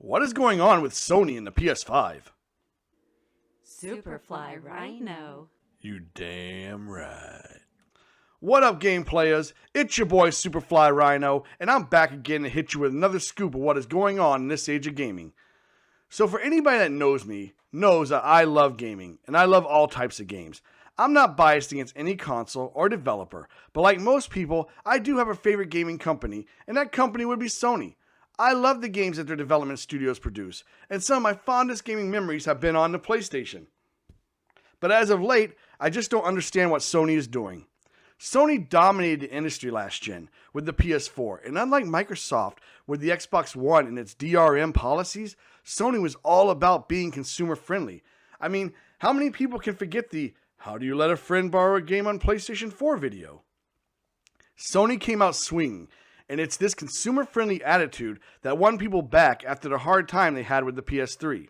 What is going on with Sony and the PS5? SuperFlyRyno. You damn right. What up, game players? It's your boy SuperFlyRyno, and I'm back again to hit you with another scoop of what is going on in this age of gaming. So for anybody that knows me, knows that I love gaming, and I love all types of games. I'm not biased against any console or developer, but like most people, I do have a favorite gaming company, and that company would be Sony. I love the games that their development studios produce, and some of my fondest gaming memories have been on the PlayStation. But as of late, I just don't understand what Sony is doing. Sony dominated the industry last gen with the PS4, and unlike Microsoft with the Xbox One and its DRM policies, Sony was all about being consumer friendly. I mean, how many people can forget the "how do you let a friend borrow a game on PlayStation 4" video? Sony came out swinging, and it's this consumer friendly attitude that won people back after the hard time they had with the PS3.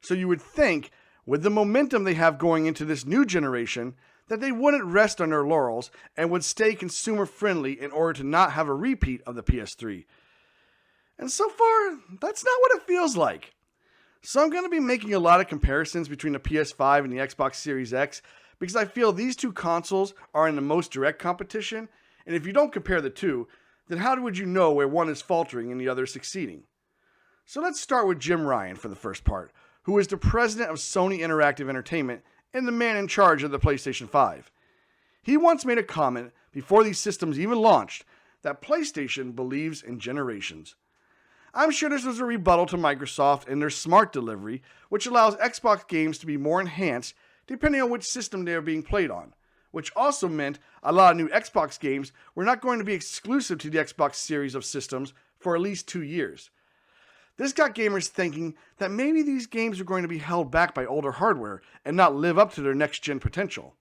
So you would think, with the momentum they have going into this new generation, that they wouldn't rest on their laurels and would stay consumer friendly in order to not have a repeat of the PS3. And so far, that's not what it feels like. So I'm going to be making a lot of comparisons between the PS5 and the Xbox Series X because I feel these two consoles are in the most direct competition, and if you don't compare the two, then how would you know where one is faltering and the other is succeeding? So let's start with Jim Ryan for the first part, who is the president of Sony Interactive Entertainment and the man in charge of the PlayStation 5. He once made a comment before these systems even launched that PlayStation believes in generations. I'm sure this was a rebuttal to Microsoft and their smart delivery, which allows Xbox games to be more enhanced depending on which system they are being played on, which also meant a lot of new Xbox games were not going to be exclusive to the Xbox series of systems for at least 2 years. This got gamers thinking that maybe these games are going to be held back by older hardware and not live up to their next-gen potential.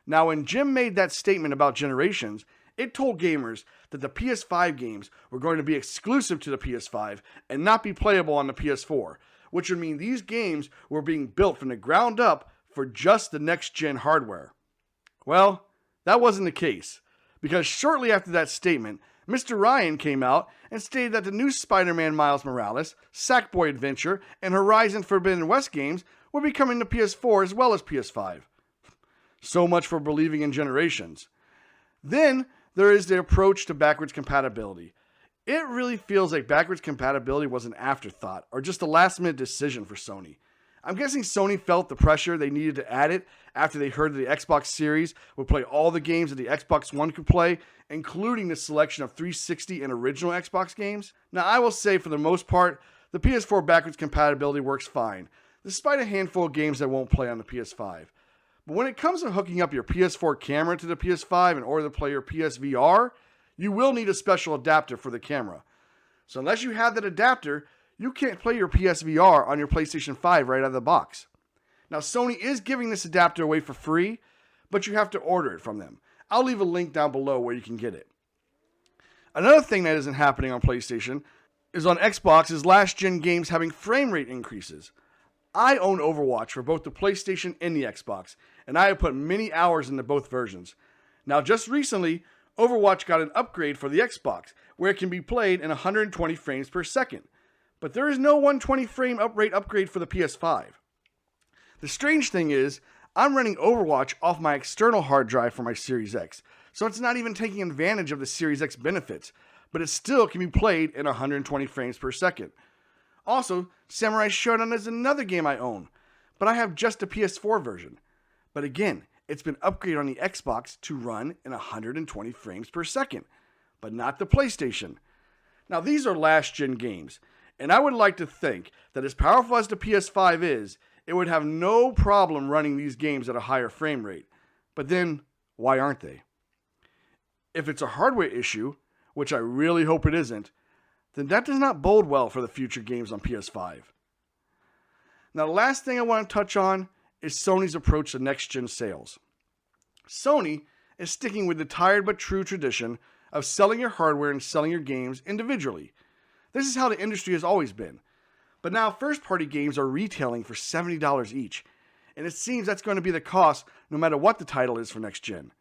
Now, when Jim made that statement about generations, it told gamers that the PS5 games were going to be exclusive to the PS5 and not be playable on the PS4, which would mean these games were being built from the ground up for just the next-gen hardware. Well, that wasn't the case, because shortly after that statement, Mr. Ryan came out and stated that the new Spider-Man Miles Morales, Sackboy Adventure, and Horizon Forbidden West games would be coming to PS4 as well as PS5. So much for believing in generations. Then there is the approach to backwards compatibility. It really feels like backwards compatibility was an afterthought or just a last-minute decision for Sony. I'm guessing Sony felt the pressure they needed to add it after they heard that the Xbox Series would play all the games that the Xbox One could play, including the selection of 360 and original Xbox games. Now, I will say for the most part, the PS4 backwards compatibility works fine, despite a handful of games that won't play on the PS5. But when it comes to hooking up your PS4 camera to the PS5 in order to play your PSVR, you will need a special adapter for the camera. So unless you have that adapter, you can't play your PSVR on your PlayStation 5 right out of the box. Now, Sony is giving this adapter away for free, but you have to order it from them. I'll leave a link down below where you can get it. Another thing that isn't happening on PlayStation is on Xbox's last-gen games having frame rate increases. I own Overwatch for both the PlayStation and the Xbox, and I have put many hours into both versions. Now, just recently, Overwatch got an upgrade for the Xbox, where it can be played in 120 frames per second. But there is no 120 frame rate upgrade for the PS5. The strange thing is, I'm running Overwatch off my external hard drive for my Series X, so it's not even taking advantage of the Series X benefits, but it still can be played in 120 frames per second. Also, Samurai Shodown is another game I own, but I have just the PS4 version. But again, it's been upgraded on the Xbox to run in 120 frames per second, but not the PlayStation. Now, these are last-gen games, and I would like to think that as powerful as the PS5 is, it would have no problem running these games at a higher frame rate. But then, why aren't they? If it's a hardware issue, which I really hope it isn't, then that does not bode well for the future games on PS5. Now, the last thing I want to touch on is Sony's approach to next-gen sales. Sony is sticking with the tired but true tradition of selling your hardware and selling your games individually. This is how the industry has always been. But now first-party games are retailing for $70 each, and it seems that's going to be the cost no matter what the title is for next gen.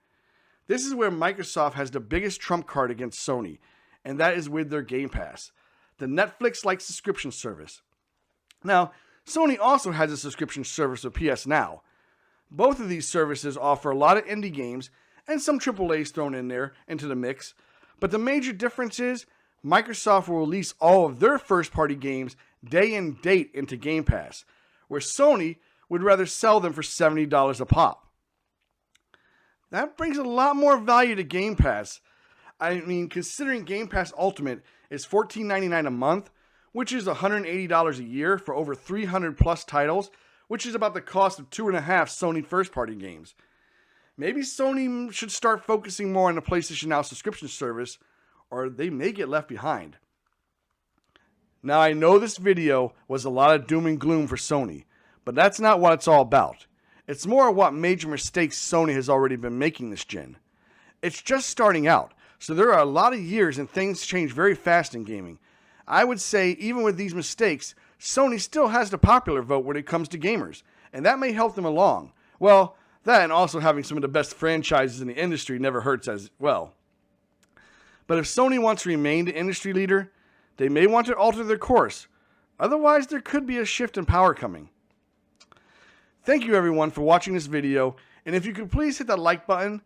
This is where Microsoft has the biggest trump card against Sony, and that is with their Game Pass. the Netflix-like subscription service. Now, Sony also has a subscription service with PS Now. Both of these services offer a lot of indie games and some AAAs thrown in there into the mix, but the major difference is Microsoft will release all of their first-party games day and date into Game Pass, where Sony would rather sell them for $70 a pop. That brings a lot more value to Game Pass. I mean, considering Game Pass Ultimate is $14.99 a month, which is $180 a year for over 300 plus titles, which is about the cost of 2.5 Sony first-party games. Maybe Sony should start focusing more on the PlayStation Now subscription service, or they may get left behind. Now, I know this video was a lot of doom and gloom for Sony, but that's not what it's all about. It's more what major mistakes Sony has already been making this gen. It's just starting out, so there are a lot of years and things change very fast in gaming. I would say even with these mistakes, Sony still has the popular vote when it comes to gamers, and that may help them along. Well, that and also having some of the best franchises in the industry never hurts as well. But if Sony wants to remain the industry leader, they may want to alter their course. Otherwise, there could be a shift in power coming. Thank you everyone for watching this video, and if you could please hit that like button,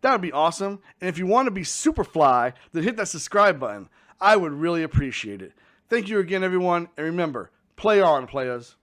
that would be awesome. And if you want to be super fly, then hit that subscribe button. I would really appreciate it. Thank you again everyone, and remember, play on, players.